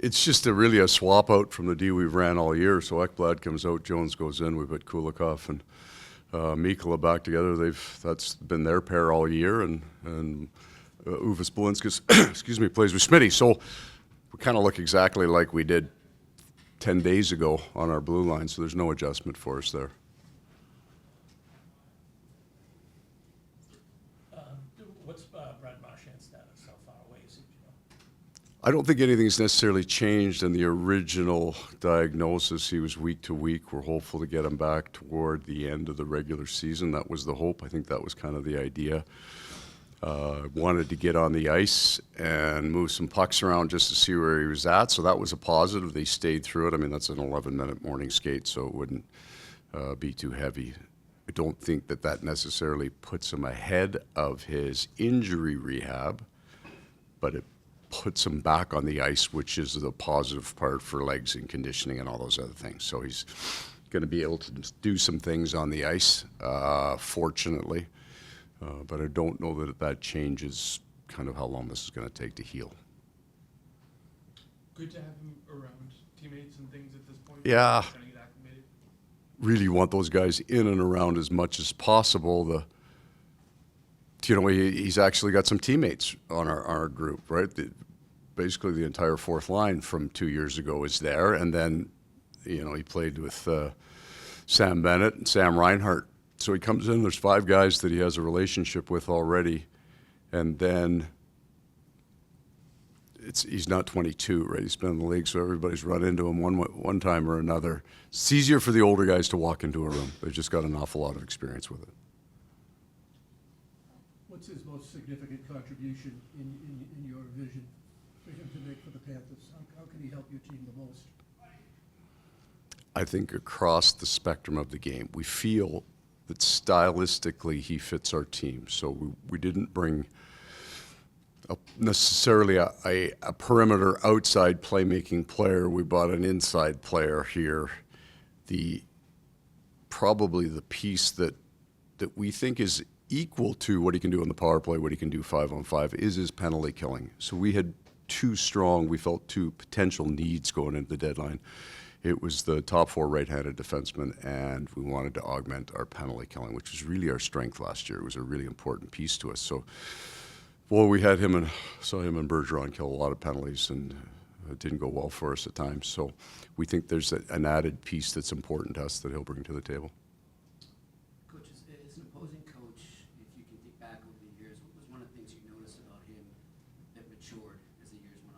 It's just really a swap out from the D we've ran all year. So Ekblad comes out, Jones goes in. We've got Kulikov and Mikkola back together. That's been their pair all year, and Uvis Belinskis, excuse me, plays with Smitty. So we kind of look exactly like we did 10 days ago on our blue line. So there's no adjustment for us there. What's Brad Marchand's status? How far away is he? I don't think anything's necessarily changed in the original diagnosis. He was week to week. We're hopeful to get him back toward the end of the regular season. That was the hope. I think that was kind of the idea. Wanted to get on the ice and move some pucks around just to see where he was at. So that was a positive. They stayed through it. I mean, that's an 11-minute morning skate, so it wouldn't be too heavy. I don't think that necessarily puts him ahead of his injury rehab, but it puts him back on the ice, which is the positive part for legs and conditioning and all those other things. So he's going to be able to do some things on the ice, fortunately. But I don't know that changes kind of how long this is going to take to heal. Good to have him around teammates and things at this point. Yeah. Trying to get acclimated. Really want those guys in and around as much as possible. He's actually got some teammates on our group, right? Basically, the entire fourth line from 2 years ago is there, and then, he played with Sam Bennett and Sam Reinhart. So he comes in. There's 5 guys that he has a relationship with already, and then he's not 22, right? He's been in the league, so everybody's run into him one time or another. It's easier for the older guys to walk into a room. They've just got an awful lot of experience with it. What's his most significant contribution in your vision for him to make for the Panthers? How can he help your team the most? I think across the spectrum of the game, we feel that stylistically he fits our team. So we didn't bring necessarily a perimeter outside playmaking player. We brought an inside player here. Probably the piece that we think is equal to what he can do on the power play, what he can do 5-on-5, is his penalty killing. So we felt two potential needs going into the deadline. It was the top 4 right-handed defensemen, and we wanted to augment our penalty killing, which was really our strength last year. It was a really important piece to us. So, we had saw him and Bergeron kill a lot of penalties, and it didn't go well for us at times. So we think there's an added piece that's important to us that he'll bring to the table. Coach, as an opposing coach, if you can think back over the years, what was one of the things you noticed about him that matured as the years went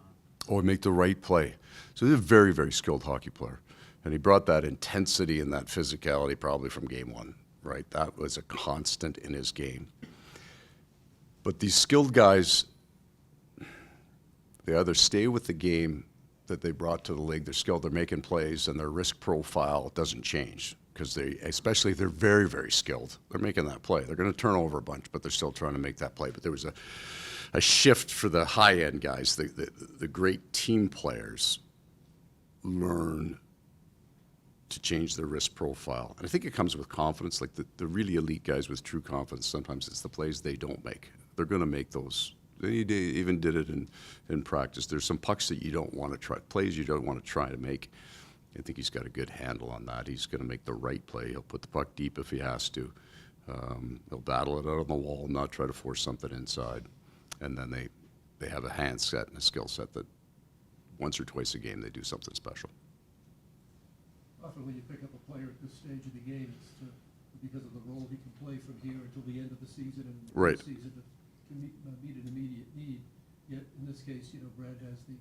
on? Make the right play. So he's a very, very skilled hockey player. And he brought that intensity and that physicality probably from game 1, right? That was a constant in his game. But these skilled guys, they either stay with the game that they brought to the league, they're skilled, they're making plays, and their risk profile doesn't change. Because especially if they're very, very skilled, they're making that play. They're going to turn over a bunch, but they're still trying to make that play. But there was a shift for the high-end guys, the great team players learn to change their risk profile. And I think it comes with confidence, like the really elite guys with true confidence, sometimes it's the plays they don't make. They're going to make those. They even did it in practice. There's some pucks that you don't want to try, plays you don't want to try to make. I think he's got a good handle on that. He's going to make the right play. He'll put the puck deep if he has to. He'll battle it out on the wall, not try to force something inside. And then they have a hand set and a skill set that once or twice a game they do something special. Often when you pick up a player at this stage of the game, it's because of the role he can play from here until the end of the season and right. the season to meet an immediate need. Yet in this case, Brad has the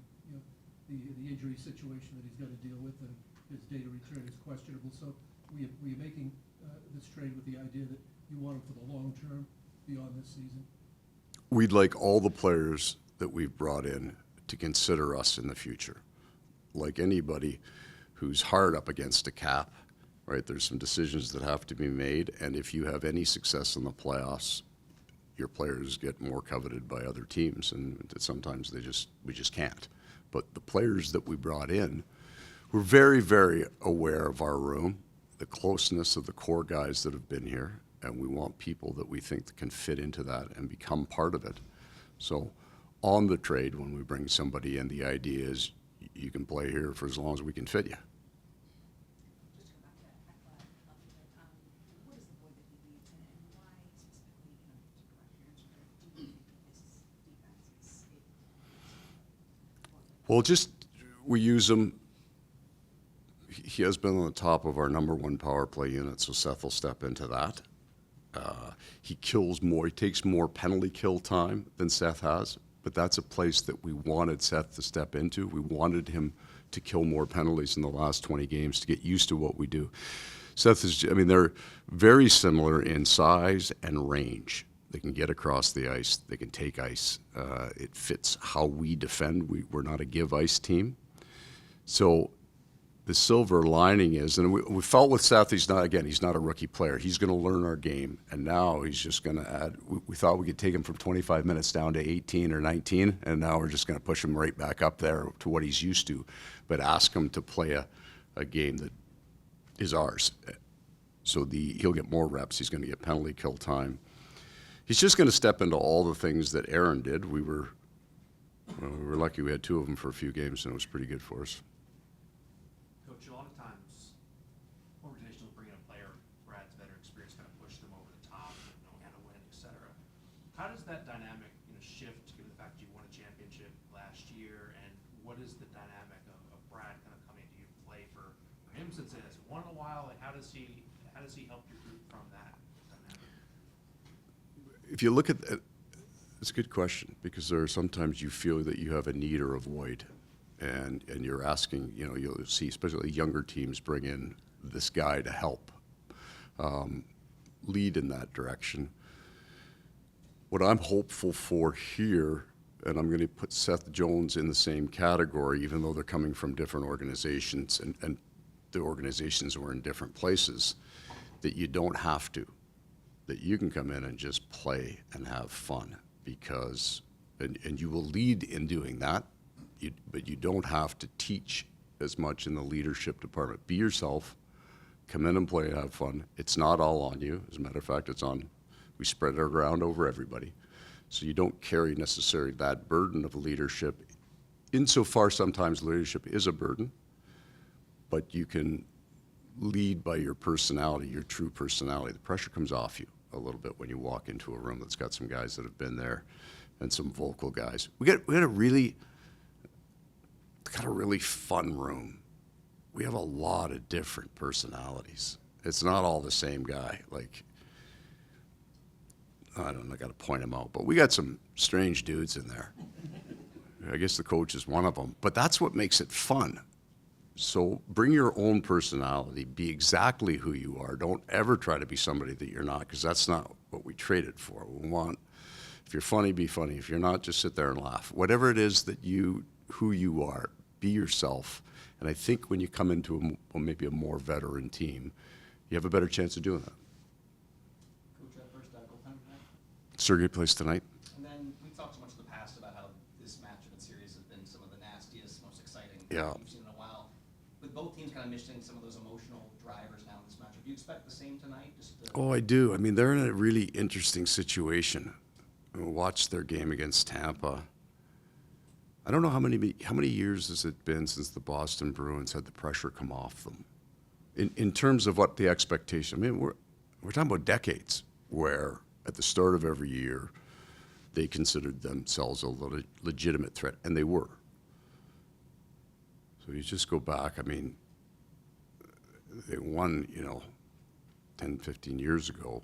injury situation that he's got to deal with, and his date of return is questionable. So we are making this trade with the idea that you want him for the long term beyond this season. We'd like all the players that we've brought in to consider us in the future. Like anybody who's hard up against a cap, right? There's some decisions that have to be made, and if you have any success in the playoffs, your players get more coveted by other teams, and sometimes we just can't. But the players that we brought in, we're very, very aware of our room, the closeness of the core guys that have been here, and we want people that we think that can fit into that and become part of it. So on the trade, when we bring somebody in, the idea is you can play here for as long as we can fit you. Just to go back to that athletic a little bit, what is the void that he leaves, and why specifically, to correct your answer there, do you think this defense is able? Well, just we use him. He has been on the top of our number one power play unit, so Seth will step into that. He kills more. He takes more penalty kill time than Seth has, but that's a place that we wanted Seth to step into. We wanted him to kill more penalties in the last 20 games to get used to what we do. Seth is, I mean, they're very similar in size and range. They can get across the ice. They can take ice. It fits how we defend. We're not a give ice team. So the silver lining is, and we felt with Seth, he's not a rookie player. He's going to learn our game, and now he's just going to add. We thought we could take him from 25 minutes down to 18 or 19, and now we're just going to push him right back up there to what he's used to, but ask him to play a game that is ours. So he'll get more reps. He's going to get penalty kill time. He's just going to step into all the things that Aaron did. We were lucky we had two of them for a few games, and it was pretty good for us. Coach, a lot of times organizations will bring in a player, Brad's better experience, kind of push them over the top, and a win, et cetera. How does that dynamic shift given the fact that you won a championship last year, and what is the dynamic of Brad kind of coming to you to play for him since it hasn't won in a while? Like how does he help your group from that dynamic? If you look at it, it's a good question, because there are sometimes you feel that you have a need or a void, and you're asking, you'll see especially younger teams bring in this guy to help lead in that direction. What I'm hopeful for here, and I'm going to put Seth Jones in the same category, even though they're coming from different organizations, and the organizations were in different places, that you don't have to, that you can come in and just play and have fun, because, and you will lead in doing that, but you don't have to teach as much in the leadership department. Be yourself, come in and play and have fun. It's not all on you. As a matter of fact, we spread it around over everybody. So you don't carry necessarily that burden of leadership. Insofar, sometimes leadership is a burden, but you can lead by your personality, your true personality. The pressure comes off you a little bit when you walk into a room that's got some guys that have been there and some vocal guys. We got a really fun room. We have a lot of different personalities. It's not all the same guy. Like, I don't know, I got to point them out, but we got some strange dudes in there. I guess the coach is one of them, but that's what makes it fun. So bring your own personality, be exactly who you are. Don't ever try to be somebody that you're not, because that's not what we traded for. We want, if you're funny, be funny. If you're not, just sit there and laugh. Whatever it is that who you are, be yourself. And I think when you come into maybe a more veteran team, you have a better chance of doing that. Coach, first goaltender tonight. Sergey plays tonight. And then we talked so much in the past about how this matchup and series has been some of the nastiest, most exciting Yeah. you've seen in a while. With both teams kind of missing some of those emotional drivers now in this matchup, do you expect the same tonight? Oh, I do. I mean, they're in a really interesting situation. I watched their game against Tampa. I don't know how many years has it been since the Boston Bruins had the pressure come off them. In terms of what the expectation, I mean, we're talking about decades where at the start of every year they considered themselves a legitimate threat, and they were. So you just go back, I mean, they won, 10, 15 years ago,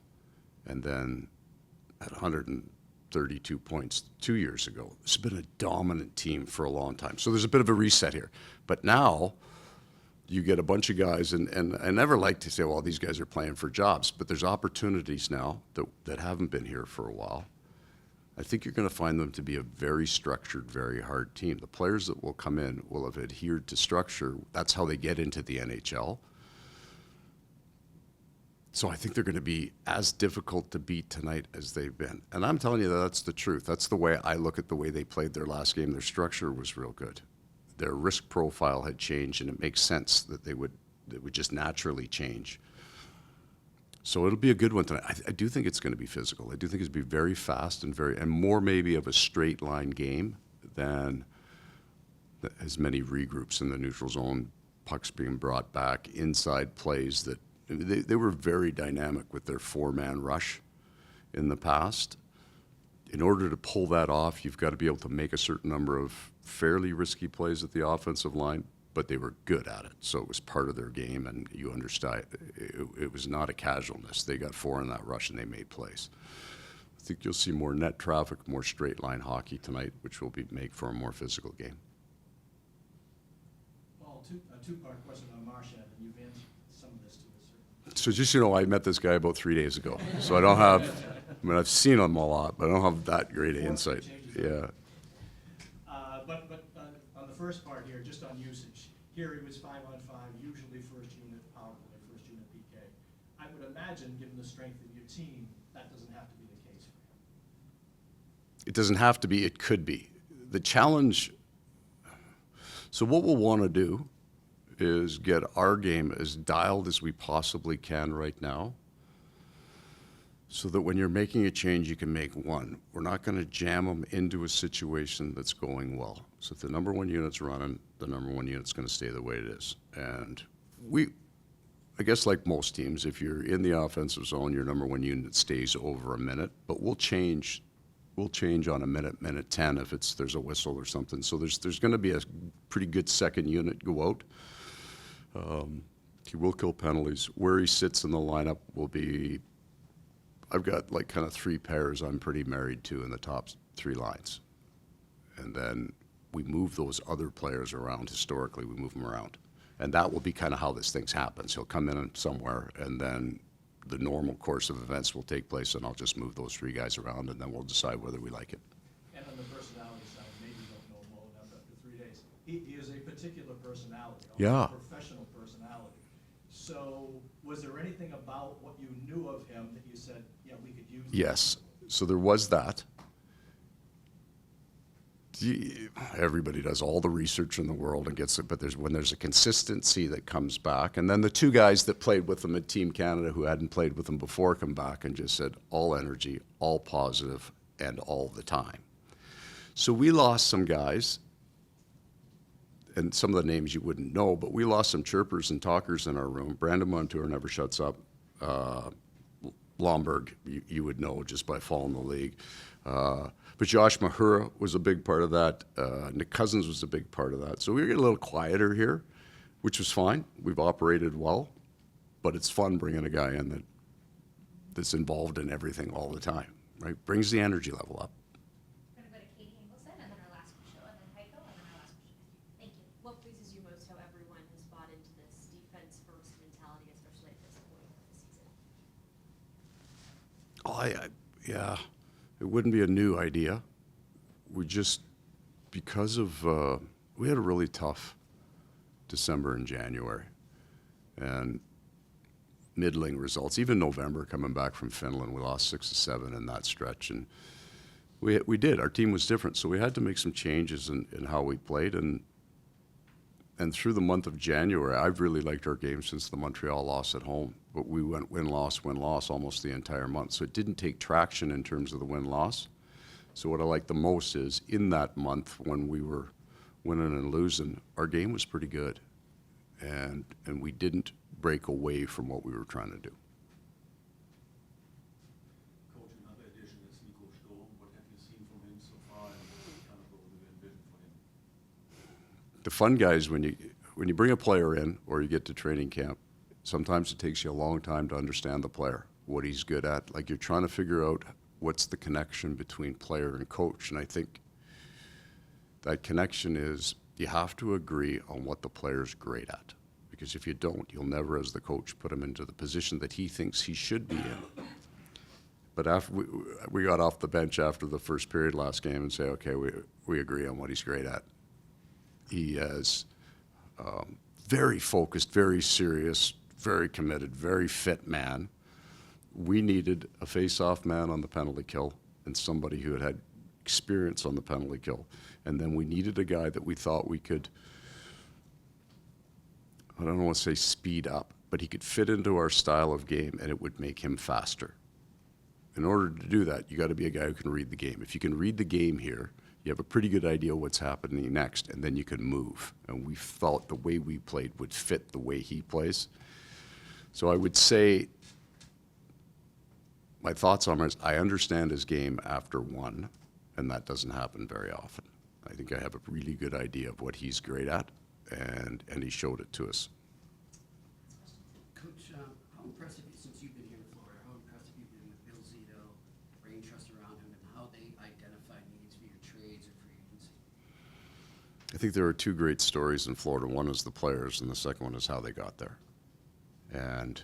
and then at 132 points 2 years ago. It's been a dominant team for a long time. So there's a bit of a reset here. But now you get a bunch of guys, and I never like to say, well, these guys are playing for jobs, but there's opportunities now that haven't been here for a while. I think you're going to find them to be a very structured, very hard team. The players that will come in will have adhered to structure. That's how they get into the NHL. So I think they're going to be as difficult to beat tonight as they've been. And I'm telling you that's the truth. That's the way I look at the way they played their last game. Their structure was real good. Their risk profile had changed, and it makes sense that they would just naturally change. So it'll be a good one tonight. I do think it's going to be physical. I do think it's going to be very fast and more maybe of a straight line game than as many regroups in the neutral zone, pucks being brought back, inside plays that they were very dynamic with their four-man rush in the past. In order to pull that off, you've got to be able to make a certain number of fairly risky plays at the offensive line, but they were good at it. So it was part of their game, and you understand it was not a casualness. They got four in that rush, and they made plays. I think you'll see more net traffic, more straight line hockey tonight, which will make for a more physical game. Paul, a two-part question on Marchand, and you've answered some of this to a certain. So just, you know, I met this guy about 3 days ago, so I don't have, I mean, I've seen him a lot, but I don't have that great an insight. Yeah. But on the first part here, just on usage, here he was 5-on-5, usually first unit power play, first unit PK. I would imagine, given the strength of your team, that doesn't have to be the case for him. It doesn't have to be, it could be. The challenge, so what we'll want to do is get our game as dialed as we possibly can right now, so that when you're making a change, you can make one. We're not going to jam them into a situation that's going well. So if the number one unit's running, the number one unit's going to stay the way it is. And I guess like most teams, if you're in the offensive zone, your number one unit stays over a minute, but we'll change on a minute 10 if there's a whistle or something. So there's going to be a pretty good second unit go out. He will kill penalties. Where he sits in the lineup will be, I've got like kind of three pairs I'm pretty married to in the top three lines. And then we move those other players around. Historically, we move them around. And that will be kind of how this thing happens. He'll come in somewhere, and then the normal course of events will take place, and I'll just move those three guys around, and then we'll decide whether we like it. And on the personality side, maybe you don't know him well enough after 3 days. He is a particular personality, Yeah. a professional personality. So was there anything about what you knew of him that you said, yeah, we could use? Yes. So there was that. Everybody does all the research in the world and gets it, but when there's a consistency that comes back, and then the two guys that played with him at Team Canada who hadn't played with him before come back and just said all energy, all positive, and all the time. So we lost some guys, and some of the names you wouldn't know, but we lost some chirpers and talkers in our room. Brandon Montour never shuts up. Blomberg, you would know just by following the league. But Josh Mahura was a big part of that. Nick Cousins was a big part of that. So we were getting a little quieter here, which was fine. We've operated well, but it's fun bringing a guy in that's involved in everything all the time, right? Brings the energy level up. We're gonna go to Katie Ingleson, and then our last question, and then Heiko, and then our last question. Thank you. What pleases you most how everyone has bought into this defense-first mentality, especially at this point of the season? Yeah, it wouldn't be a new idea. We just, because of, we had a really tough December and January, and middling results. Even November, coming back from Finland, we lost 6 to 7 in that stretch, and we did. Our team was different, so we had to make some changes in how we played, and through the month of January, I've really liked our game since the Montreal loss at home. But we went win-loss almost the entire month. So it didn't take traction in terms of the win-loss. So what I like the most is in that month when we were winning and losing, our game was pretty good. And we didn't break away from what we were trying to do. Coach, another addition is Nico Sturm. What have you seen from him so far, and what kind of role do you envision for him? The fun guys, when you bring a player in or you get to training camp, sometimes it takes you a long time to understand the player, what he's good at. Like you're trying to figure out what's the connection between player and coach. And I think that connection is you have to agree on what the player's great at. Because if you don't, you'll never, as the coach, put him into the position that he thinks he should be in. But after we got off the bench after the first period last game and say, okay, we agree on what he's great at. He is very focused, very serious, very committed, very fit man. We needed a face-off man on the penalty kill and somebody who had experience on the penalty kill. And then we needed a guy that we thought we could, I don't want to say speed up, but he could fit into our style of game and it would make him faster. In order to do that, you got to be a guy who can read the game. If you can read the game here, You have a pretty good idea what's happening next, and then you can move. And we felt the way we played would fit the way he plays. So I would say my thoughts on him is I understand his game after one, and that doesn't happen very often. I think I have a really good idea of what he's great at, and he showed it to us. Coach, how impressed have you, since you've been here in Florida, how impressed have you been with Bill Zito, brain trust around him, and how they identify needs for your trades or free agency? I think there are two great stories in Florida. One is the players, and the second one is how they got there. And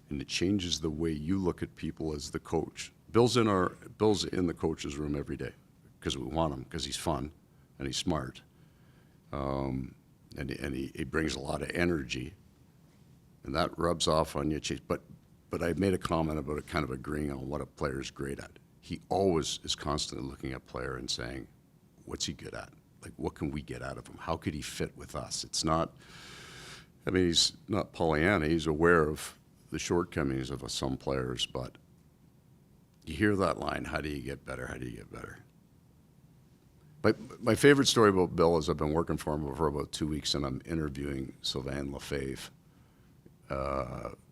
it changes the way you look at people as the coach. Bill's in the coach's room every day because we want him, because he's fun and he's smart, and he brings a lot of energy, and that rubs off on you. But I made a comment about it, kind of agreeing on what a player is great at. He always is constantly looking at a player and saying, "What's he good at? Like, what can we get out of him? How could he fit with us?" It's not. I mean, he's not Pollyanna. He's aware of the shortcomings of some players, but you hear that line, how do you get better? How do you get better? But my favorite story about Bill is I've been working for him for about 2 weeks, and I'm interviewing Sylvain Lefebvre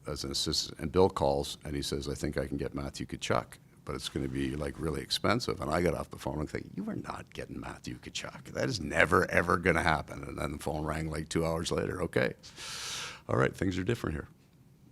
as an assistant. And Bill calls, and he says, "I think I can get Matthew Tkachuk, but it's going to be like really expensive." And I got off the phone and think, "You are not getting Matthew Tkachuk. That is never, ever going to happen." And then the phone rang like 2 hours later. Okay. All right, things are different here.